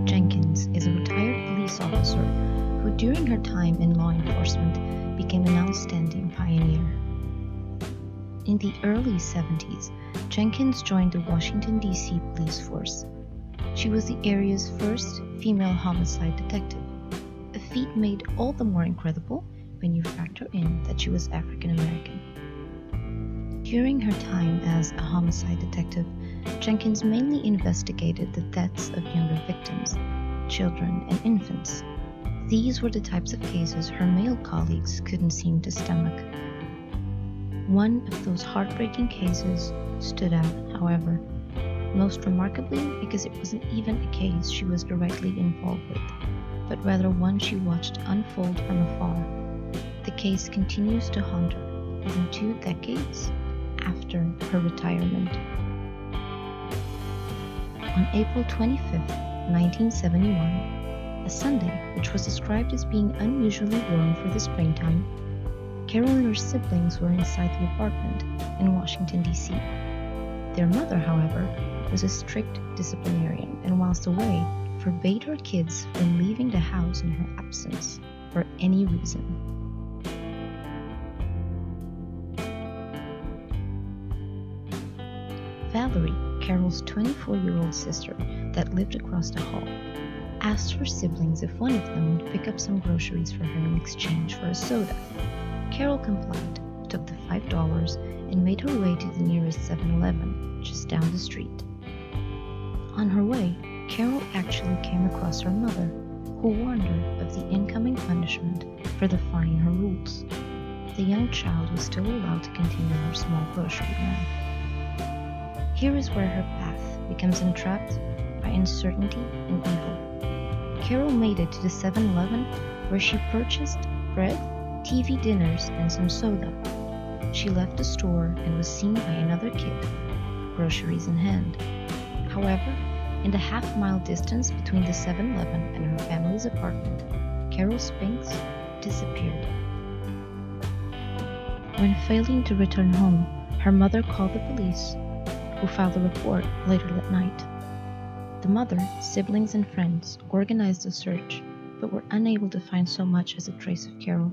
Jenkins is a retired police officer who, during her time in law enforcement, became an outstanding pioneer. In the early 70s, Jenkins joined the Washington, D.C. police force. She was the area's first female homicide detective, a feat made all the more incredible when you factor in that she was African American. During her time as a homicide detective, Jenkins mainly investigated the deaths of younger victims, children and infants. These were the types of cases her male colleagues couldn't seem to stomach. One of those heartbreaking cases stood out, however, most remarkably because it wasn't even a case she was directly involved with, but rather one she watched unfold from afar. The case continues to haunt her even 2 decades after her retirement. On April 25, 1971, a Sunday which was described as being unusually warm for the springtime, Carol and her siblings were inside the apartment in Washington, D.C. Their mother, however, was a strict disciplinarian and whilst away, forbade her kids from leaving the house in her absence for any reason. Valerie, Carol's 24-year-old sister that lived across the hall, asked her siblings if one of them would pick up some groceries for her in exchange for a soda. Carol complied, took the $5, and made her way to the nearest 7-Eleven, just down the street. On her way, Carol actually came across her mother, who warned her of the incoming punishment for defying her rules. The young child was still allowed to continue her small grocery run. Here is where her path becomes entrapped by uncertainty and evil. Carol made it to the 7-Eleven where she purchased bread, TV dinners, and some soda. She left the store and was seen by another kid, groceries in hand. However, in the half-mile distance between the 7-Eleven and her family's apartment, Carol Spinks disappeared. When failing to return home, her mother called the police, who filed a report later that night. The mother, siblings, and friends organized a search, but were unable to find so much as a trace of Carol.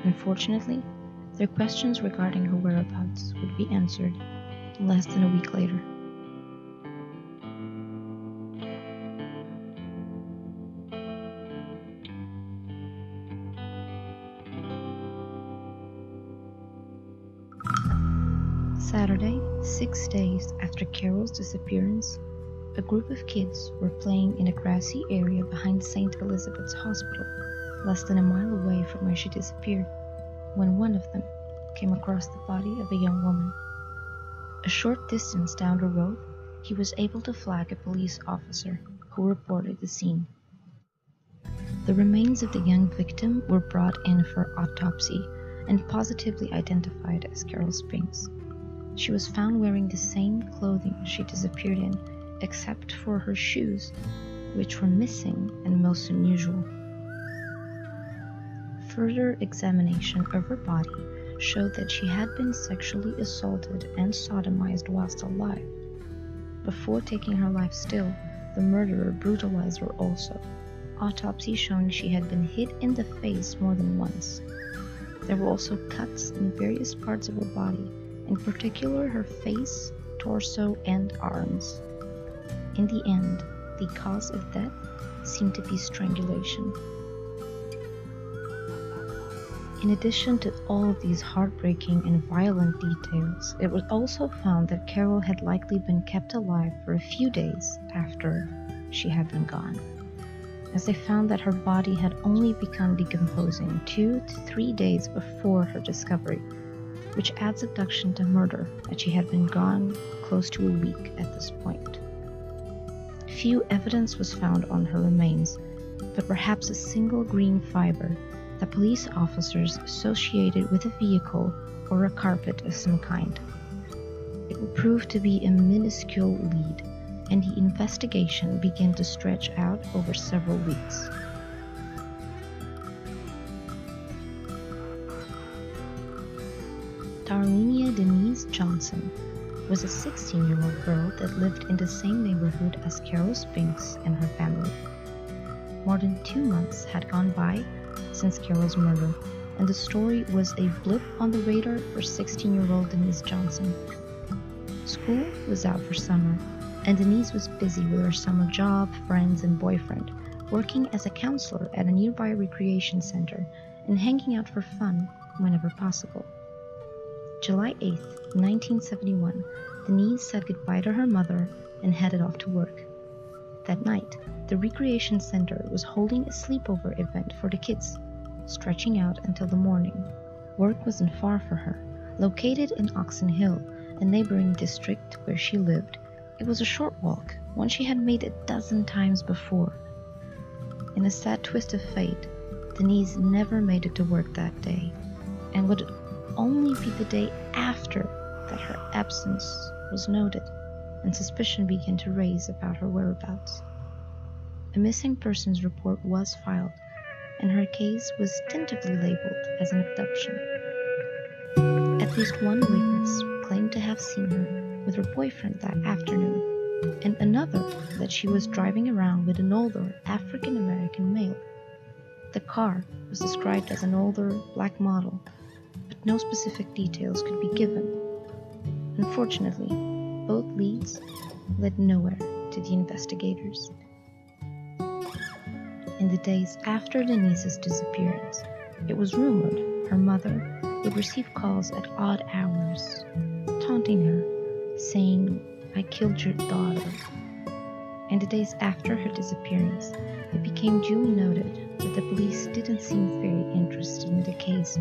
Unfortunately, their questions regarding her whereabouts would be answered less than a week later. Saturday, 6 days after Carol's disappearance, a group of kids were playing in a grassy area behind St. Elizabeth's Hospital, less than a mile away from where she disappeared, when one of them came across the body of a young woman. A short distance down the road, he was able to flag a police officer who reported the scene. The remains of the young victim were brought in for autopsy and positively identified as Carol Spinks. She was found wearing the same clothing she disappeared in, except for her shoes, which were missing and most unusual. Further examination of her body showed that she had been sexually assaulted and sodomized whilst alive. Before taking her life still, the murderer brutalized her also, autopsy showing she had been hit in the face more than once. There were also cuts in various parts of her body, in particular her face, torso, and arms. In the end, the cause of death seemed to be strangulation. In addition to all of these heartbreaking and violent details, it was also found that Carol had likely been kept alive for a few days after she had been gone, as they found that her body had only begun decomposing 2 to 3 days before her discovery, which adds abduction to murder, as she had been gone close to a week at this point. Few evidence was found on her remains, but perhaps a single green fiber that police officers associated with a vehicle or a carpet of some kind. It would prove to be a minuscule lead, and the investigation began to stretch out over several weeks. Darlenia Denise Johnson was a 16-year-old girl that lived in the same neighborhood as Carol Spinks and her family. More than 2 months had gone by since Carol's murder, and the story was a blip on the radar for 16-year-old Denise Johnson. School was out for summer, and Denise was busy with her summer job, friends, and boyfriend, working as a counselor at a nearby recreation center and hanging out for fun whenever possible. July 8, 1971, Denise said goodbye to her mother and headed off to work. That night, the recreation center was holding a sleepover event for the kids, stretching out until the morning. Work wasn't far for her. Located in Oxon Hill, a neighboring district where she lived, it was a short walk, one she had made a dozen times before. In a sad twist of fate, Denise never made it to work that day, and would only be the day after that her absence was noted and suspicion began to raise about her whereabouts. A missing persons report was filed, and her case was tentatively labeled as an abduction. At least one witness claimed to have seen her with her boyfriend that afternoon, and another that she was driving around with an older African-American male. The car was described as an older black model, but no specific details could be given. Unfortunately, both leads led nowhere to the investigators. In the days after Denise's disappearance, it was rumored her mother would receive calls at odd hours, taunting her, saying, "I killed your daughter." In the days after her disappearance, it became duly noted that the police didn't seem very interested in the case,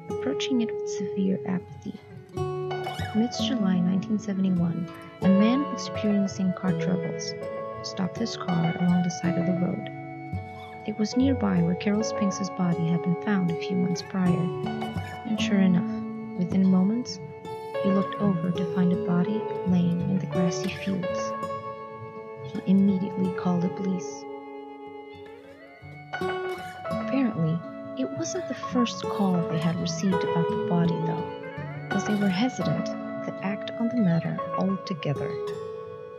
approaching it with severe apathy. Mid-July 1971, a man experiencing car troubles stopped his car along the side of the road. It was nearby where Carol Spinks' body had been found a few months prior, and sure enough, within moments, he looked over to find a body laying in the grassy fields. He immediately called the police. Apparently, it wasn't the first call they had received about the body though, as they were hesitant to act on the matter altogether.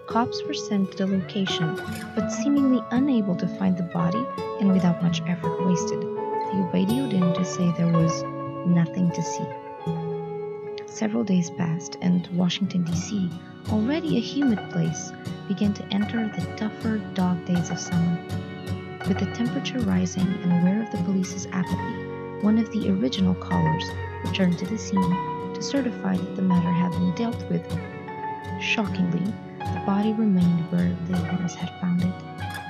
Cops were sent to the location, but seemingly unable to find the body and without much effort wasted, they radioed in to say there was nothing to see. Several days passed, and Washington, D.C., already a humid place, began to enter the tougher dog days of summer. With the temperature rising and aware of the police's apathy, one of the original callers returned to the scene to certify that the matter had been dealt with. Shockingly, the body remained where they once had found it,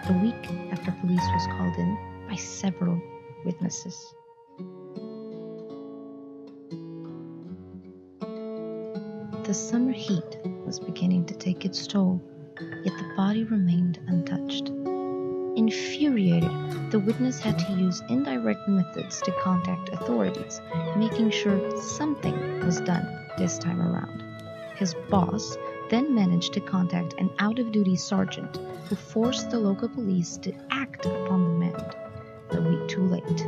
a week after police was called in by several witnesses. The summer heat was beginning to take its toll, yet the body remained untouched. Infuriated, the witness had to use indirect methods to contact authorities, making sure something was done this time around. His boss then managed to contact an out-of-duty sergeant who forced the local police to act upon the man, a week too late.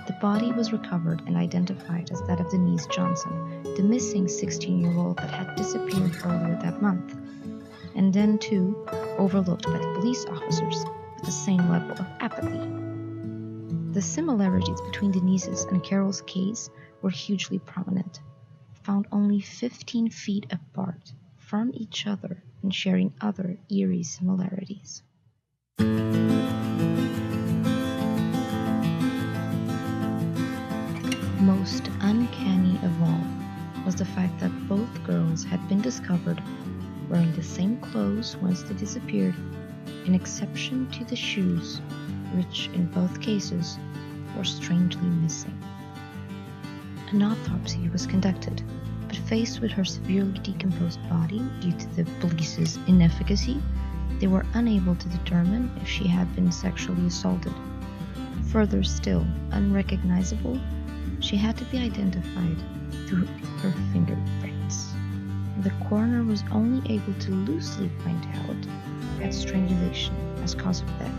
The body was recovered and identified as that of Denise Johnson, the missing 16-year-old that had disappeared earlier that month, and then too overlooked by the police officers with the same level of apathy. The similarities between Denise's and Carol's case were hugely prominent, found only 15 feet apart from each other and sharing other eerie similarities. Most uncanny of all was the fact that both girls had been discovered wearing the same clothes once they disappeared, an exception to the shoes, which in both cases were strangely missing. An autopsy was conducted, but faced with her severely decomposed body due to the police's inefficacy, they were unable to determine if she had been sexually assaulted. Further still, unrecognizable, she had to be identified through her fingerprints. The coroner was only able to loosely point out at strangulation as cause of death.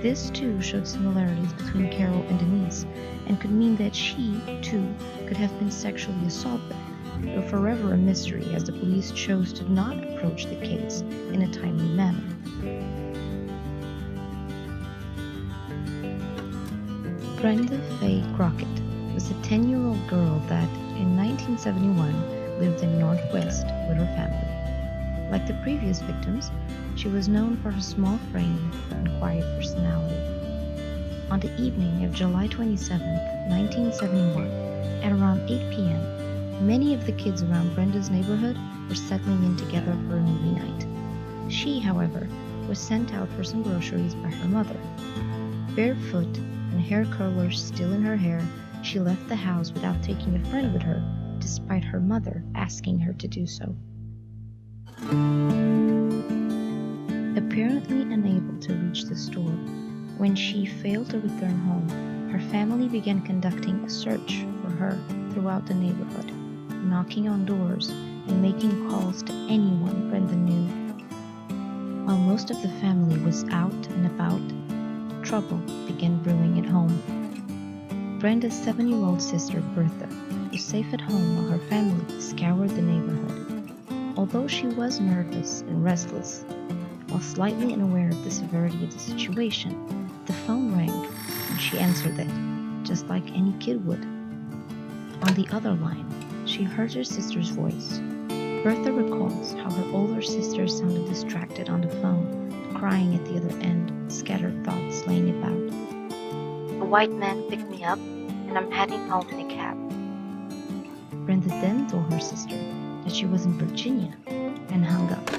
This too showed similarities between Carol and Denise, and could mean that she, too, could have been sexually assaulted, though forever a mystery as the police chose to not approach the case in a timely manner. Brenda Faye Crockett was a 10-year-old girl that, in 1971, lived in Northwest with her family. Like the previous victims, she was known for her small frame and quiet personality. On the evening of July 27, 1971, at around 8 p.m., many of the kids around Brenda's neighborhood were settling in together for a movie night. She, however, was sent out for some groceries by her mother. Barefoot and hair curlers still in her hair, she left the house without taking a friend with her, despite her mother asking her to do so. Apparently unable to reach the store, when she failed to return home, her family began conducting a search for her throughout the neighborhood, knocking on doors and making calls to anyone Brenda knew. While most of the family was out and about, trouble began brewing at home. Brenda's 7-year-old sister, Bertha, was safe at home while her family scoured the neighborhood. Although she was nervous and restless, while slightly unaware of the severity of the situation, the phone rang and she answered it, just like any kid would. On the other line, she heard her sister's voice. Bertha recalls how her older sister sounded distracted on the phone, crying at the other end, scattered thoughts laying about. A white man picked me up, and I'm heading home in a cab. Brenda then told her sister that she was in Virginia and hung up.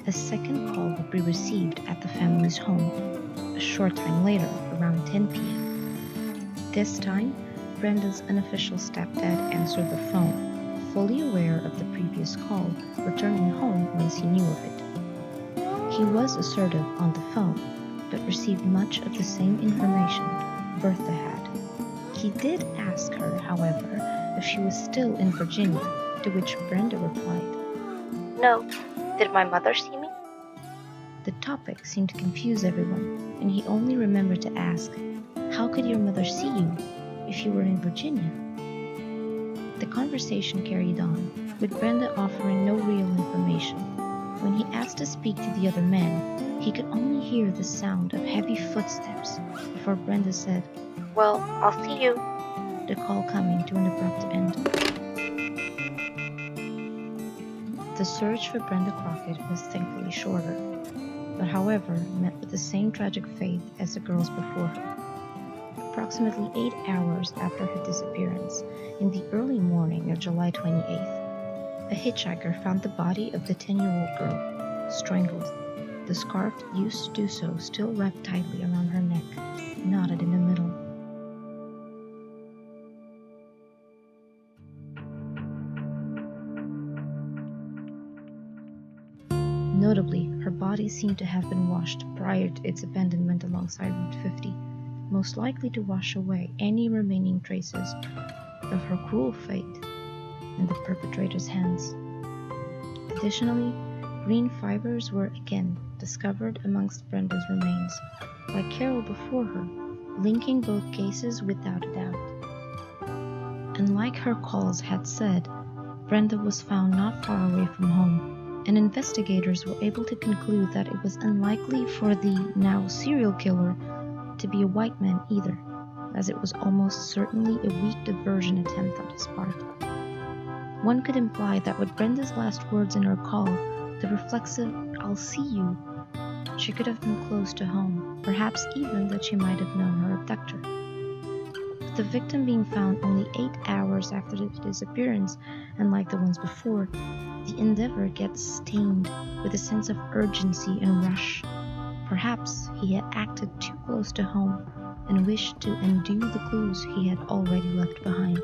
A second call would be received at the family's home a short time later, around 10 p.m. This time, Brenda's unofficial stepdad answered the phone, fully aware of the previous call, returning home once he knew of it. He was assertive on the phone, but received much of the same information Bertha had. He did ask her, however, if she was still in Virginia, to which Brenda replied, "No. Did my mother see me?" The topic seemed to confuse everyone, and he only remembered to ask, "How could your mother see you if you were in Virginia?" The conversation carried on, with Brenda offering no real information. When he asked to speak to the other man, he could only hear the sound of heavy footsteps before Brenda said, "Well, I'll see you," the call coming to an abrupt end. The search for Brenda Crockett was thankfully shorter, but however met with the same tragic fate as the girls before her. Approximately 8 hours after her disappearance, in the early morning of July 28th, a hitchhiker found the body of the 10-year-old girl, strangled, the scarf used to do so still wrapped tightly around her neck, knotted in the middle. Notably, her body seemed to have been washed prior to its abandonment alongside Route 50, most likely to wash away any remaining traces of her cruel fate in the perpetrator's hands. Additionally, green fibers were again discovered amongst Brenda's remains, like Carol before her, linking both cases without a doubt. And like her calls had said, Brenda was found not far away from home, and investigators were able to conclude that it was unlikely for the now serial killer to be a white man either, as it was almost certainly a weak diversion attempt on his part. One could imply that with Brenda's last words in her call, the reflexive "I'll see you," she could have been close to home, perhaps even that she might have known her abductor. With the victim being found only 8 hours after the disappearance, and like the ones before, the endeavor gets stained with a sense of urgency and rush. Perhaps he had acted too close to home and wished to undo the clues he had already left behind.